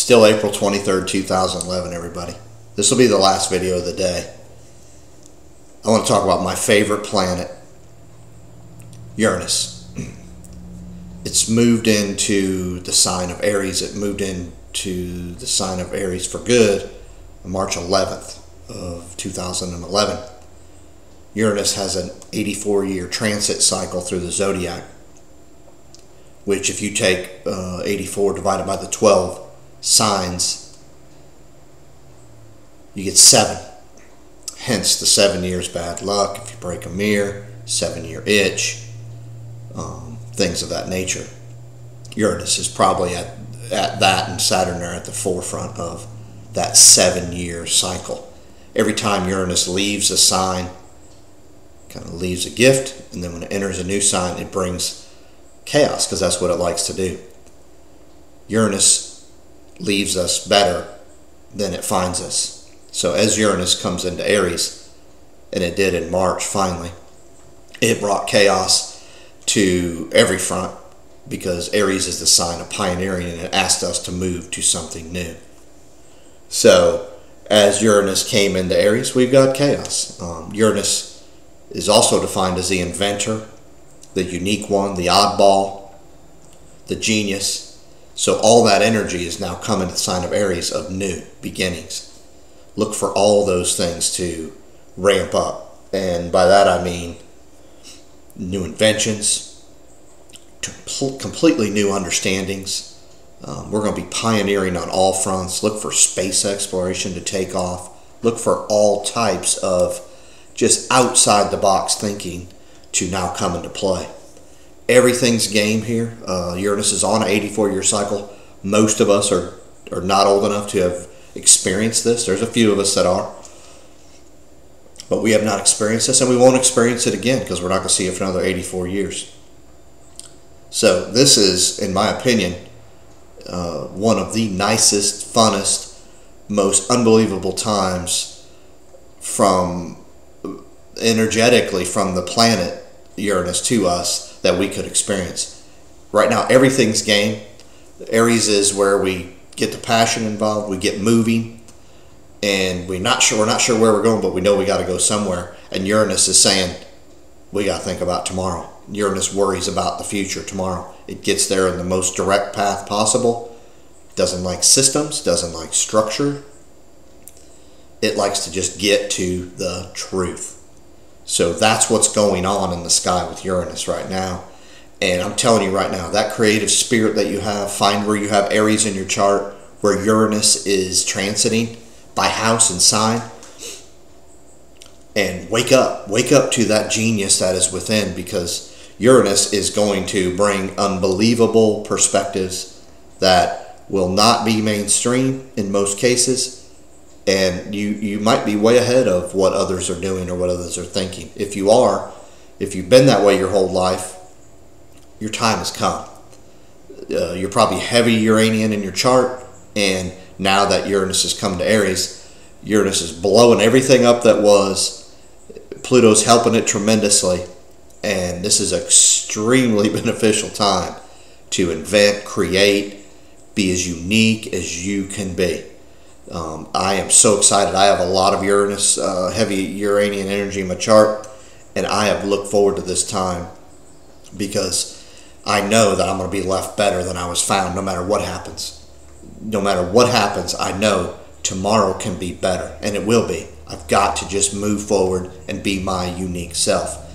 Still April 23rd, 2011, everybody. This will be the last video of the day. I want to talk about my favorite planet, Uranus. It's moved into the sign of Aries. It moved into the sign of Aries for good on March 11th of 2011. Uranus has an 84-year transit cycle through the zodiac, which if you take 84 divided by the 12 signs, you get 7. Hence the 7 years bad luck, if you break a mirror, 7-year itch, things of that nature. Uranus is probably at that, and Saturn are at the forefront of that 7-year cycle. Every time Uranus leaves a sign, kind of leaves a gift, and then when it enters a new sign, it brings chaos, because that's what it likes to do. Uranus leaves us better than it finds us. So as Uranus comes into Aries, and it did in March finally, it brought chaos to every front, because Aries is the sign of pioneering, and it asked us to move to something new. So as Uranus came into Aries, we've got chaos. Uranus is also defined as the inventor, the unique one, the oddball, the genius. So all that energy is now coming to the sign of Aries of new beginnings. Look for all those things to ramp up. And by that I mean new inventions, completely new understandings. We're going to be pioneering on all fronts. Look for space exploration to take off. Look for all types of just outside the box thinking to now come into play. Everything's game here. Uranus is on an 84-year cycle. Most of us are not old enough to have experienced this. There's a few of us that are. But we have not experienced this, and we won't experience it again, because we're not going to see it for another 84 years. So this is, in my opinion, one of the nicest, funnest, most unbelievable times energetically from the planet Uranus to us that we could experience. Right now, everything's game. Aries is where we get the passion involved, we get moving, and we're not sure where we're going, but we know we got to go somewhere. And Uranus is saying, we got to think about tomorrow. Uranus worries about the future tomorrow. It gets there in the most direct path possible. Doesn't like systems, doesn't like structure. It likes to just get to the truth. So that's what's going on in the sky with Uranus right now. And I'm telling you right now, that creative spirit that you have, find where you have Aries in your chart, where Uranus is transiting by house and sign, and wake up to that genius that is within, because Uranus is going to bring unbelievable perspectives that will not be mainstream in most cases. And you might be way ahead of what others are doing or what others are thinking. If you've been that way your whole life, your time has come. You're probably heavy Uranian in your chart, and now that Uranus has come to Aries, Uranus is blowing everything up that was. Pluto's helping it tremendously, and this is an extremely beneficial time to invent, create, be as unique as you can be. I am so excited. I have a lot of Uranus, heavy Uranian energy in my chart, and I have looked forward to this time, because I know that I'm going to be left better than I was found, no matter what happens. No matter what happens, I know tomorrow can be better, and it will be. I've got to just move forward and be my unique self.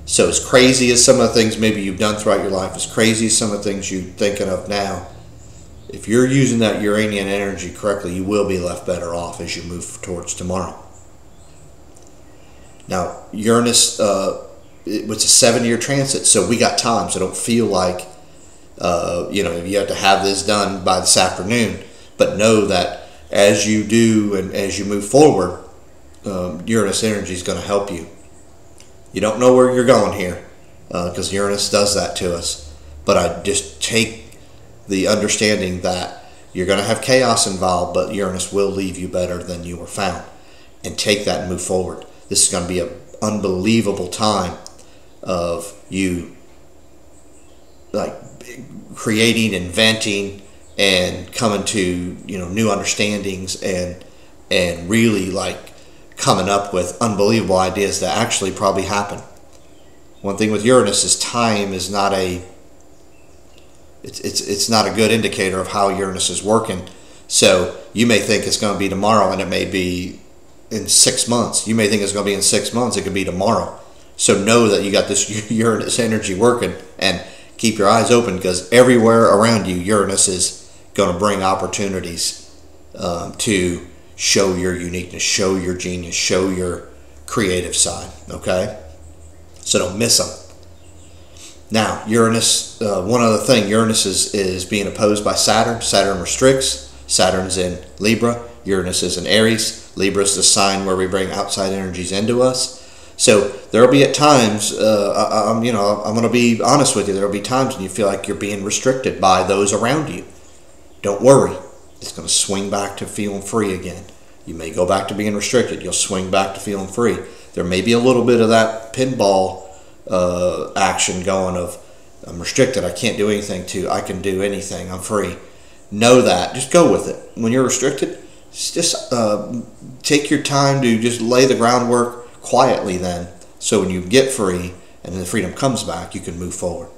So as crazy as some of the things maybe you've done throughout your life, as crazy as some of the things you're thinking of now, if you're using that Uranian energy correctly, you will be left better off as you move towards tomorrow. Now, Uranus, it's a 7-year transit, so we got time, so don't feel like, you have to have this done by this afternoon. But know that as you do and as you move forward, Uranus energy is going to help you. You don't know where you're going here, because Uranus does that to us. But I just take the understanding that you're going to have chaos involved, but Uranus will leave you better than you were found. And take that and move forward. This is going to be an unbelievable time of you like creating, inventing, and coming to new understandings, and really like coming up with unbelievable ideas that actually probably happen. One thing with Uranus is time is not it's not a good indicator of how Uranus is working. So you may think it's going to be tomorrow, and it may be in 6 months. You may think it's going to be in 6 months. It could be tomorrow. So know that you got this Uranus energy working, and keep your eyes open, because everywhere around you, Uranus is going to bring opportunities to show your uniqueness, show your genius, show your creative side. Okay? So don't miss them. Now, Uranus, one other thing, Uranus is being opposed by Saturn. Saturn restricts. Saturn's in Libra. Uranus is in Aries. Libra is the sign where we bring outside energies into us. So there will be at times, I'm going to be honest with you, there will be times when you feel like you're being restricted by those around you. Don't worry. It's going to swing back to feeling free again. You may go back to being restricted. You'll swing back to feeling free. There may be a little bit of that pinball action going of, I'm restricted, I can't do anything, to I can do anything, I'm free. Know that. Just go with it. When you're restricted, just take your time to just lay the groundwork quietly then, so when you get free and the freedom comes back, you can move forward.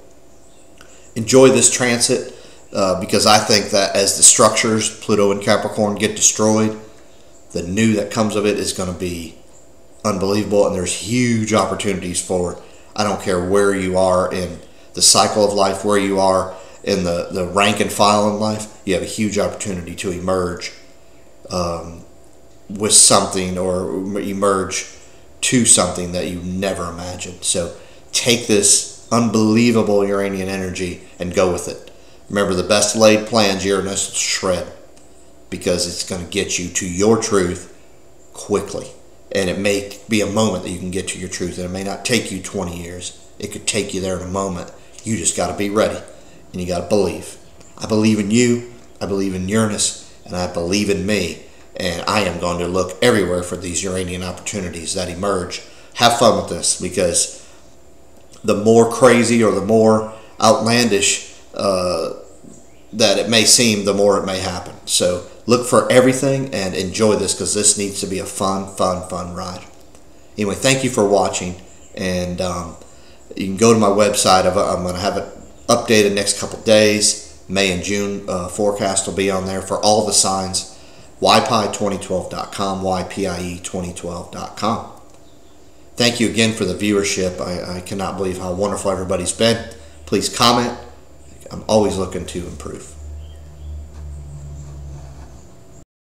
Enjoy this transit, because I think that as the structures, Pluto and Capricorn, get destroyed, the new that comes of it is going to be unbelievable, and there's huge opportunities for, I don't care where you are in the cycle of life, where you are in the rank and file in life, you have a huge opportunity to emerge with something, or emerge to something that you never imagined. So take this unbelievable Uranian energy and go with it. Remember, the best laid plans, Uranus will shred, because it's going to get you to your truth quickly. And it may be a moment that you can get to your truth, and it may not take you 20 years. It could take you there in a moment. You just got to be ready, and you got to believe. I believe in you, I believe in Uranus, and I believe in me. And I am going to look everywhere for these Uranian opportunities that emerge. Have fun with this, because the more crazy or the more outlandish that it may seem, the more it may happen. So look for everything and enjoy this, because this needs to be a fun ride. Anyway, thank you for watching, and you can go to my website. I'm going to have it updated next couple days. May and June forecast will be on there for all the signs. YPI2012.com, YPIE2012.com. Thank you again for the viewership. I cannot believe how wonderful everybody's been. Please comment. I'm always looking to improve.